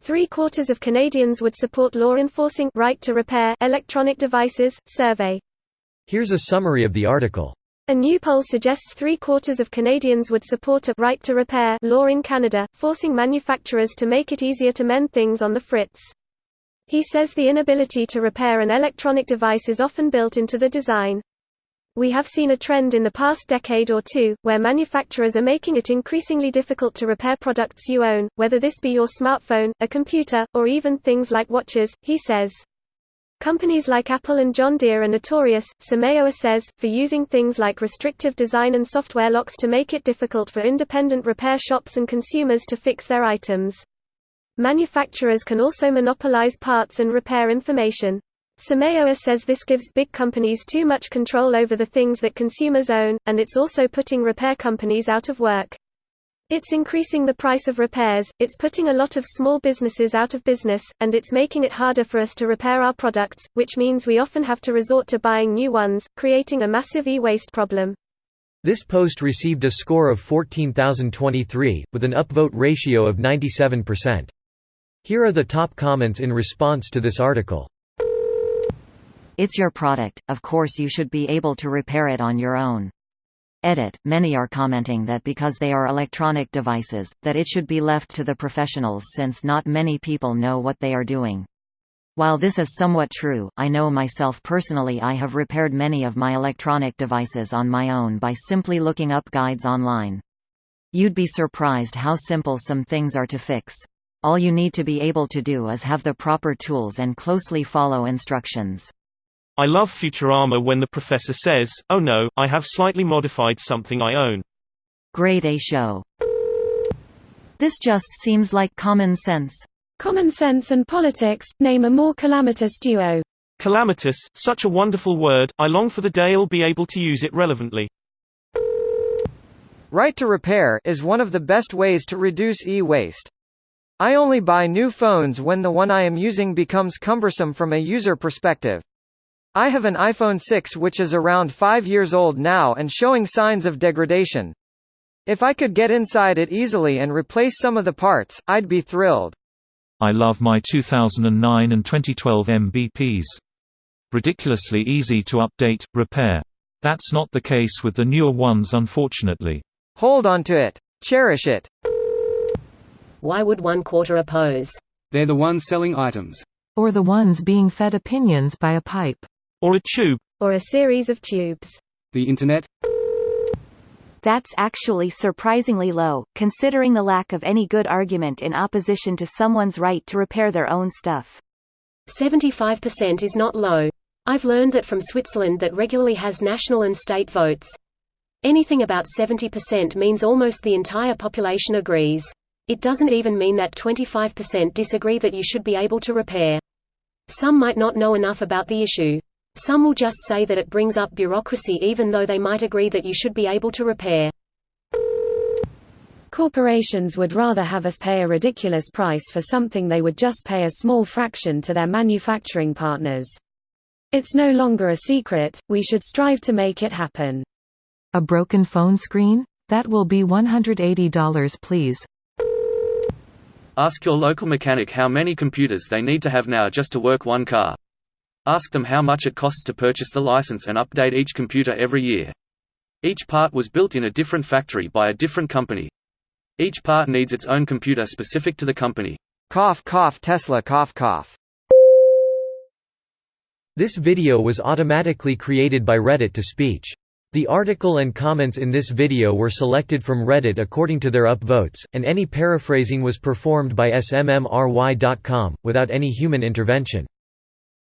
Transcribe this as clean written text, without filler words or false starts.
3/4 of Canadians would support law enforcing right to repair electronic devices, survey. Here's a summary of the article. A new poll suggests 3/4 of Canadians would support a right to repair law in Canada, forcing manufacturers to make it easier to mend things on the fritz. He says the inability to repair an electronic device is often built into the design. We have seen a trend in the past decade or two, where manufacturers are making it increasingly difficult to repair products you own, whether this be your smartphone, a computer, or even things like watches, he says. Companies like Apple and John Deere are notorious, Samayoa says, for using things like restrictive design and software locks to make it difficult for independent repair shops and consumers to fix their items. Manufacturers can also monopolize parts and repair information. Samayoa says this gives big companies too much control over the things that consumers own, and it's also putting repair companies out of work. It's increasing the price of repairs, it's putting a lot of small businesses out of business, and it's making it harder for us to repair our products, which means we often have to resort to buying new ones, creating a massive e-waste problem. This post received a score of 14,023, with an upvote ratio of 97%. Here are the top comments in response to this article. It's your product, of course you should be able to repair it on your own. Edit. Many are commenting that because they are electronic devices, that it should be left to the professionals since not many people know what they are doing. While this is somewhat true, I know myself personally I have repaired many of my electronic devices on my own by simply looking up guides online. You'd be surprised how simple some things are to fix. All you need to be able to do is have the proper tools and closely follow instructions. I love Futurama when the professor says, "Oh no, I have slightly modified something I own." Grade A show. This just seems like common sense. Common sense and politics, name a more calamitous duo. Calamitous, such a wonderful word, I long for the day I'll be able to use it relevantly. Right to repair is one of the best ways to reduce e-waste. I only buy new phones when the one I am using becomes cumbersome from a user perspective. I have an iPhone 6 which is around 5 years old now and showing signs of degradation. If I could get inside it easily and replace some of the parts, I'd be thrilled. I love my 2009 and 2012 MBPs. Ridiculously easy to update, repair. That's not the case with the newer ones unfortunately. Hold on to it. Cherish it. Why would 1/4 oppose? They're the ones selling items. Or the ones being fed opinions by a pipe. Or a tube. Or a series of tubes. The internet? That's actually surprisingly low, considering the lack of any good argument in opposition to someone's right to repair their own stuff. 75% is not low. I've learned that from Switzerland that regularly has national and state votes. Anything about 70% means almost the entire population agrees. It doesn't even mean that 25% disagree that you should be able to repair. Some might not know enough about the issue. Some will just say that it brings up bureaucracy even though they might agree that you should be able to repair. Corporations would rather have us pay a ridiculous price for something they would just pay a small fraction to their manufacturing partners. It's no longer a secret, we should strive to make it happen. A broken phone screen? That will be $180 please. Ask your local mechanic how many computers they need to have now just to work one car. Ask them how much it costs to purchase the license and update each computer every year. Each part was built in a different factory by a different company. Each part needs its own computer specific to the company. Cough cough Tesla cough cough. This video was automatically created by Reddit to speech. The article and comments in this video were selected from Reddit according to their upvotes, and any paraphrasing was performed by smmry.com, without any human intervention.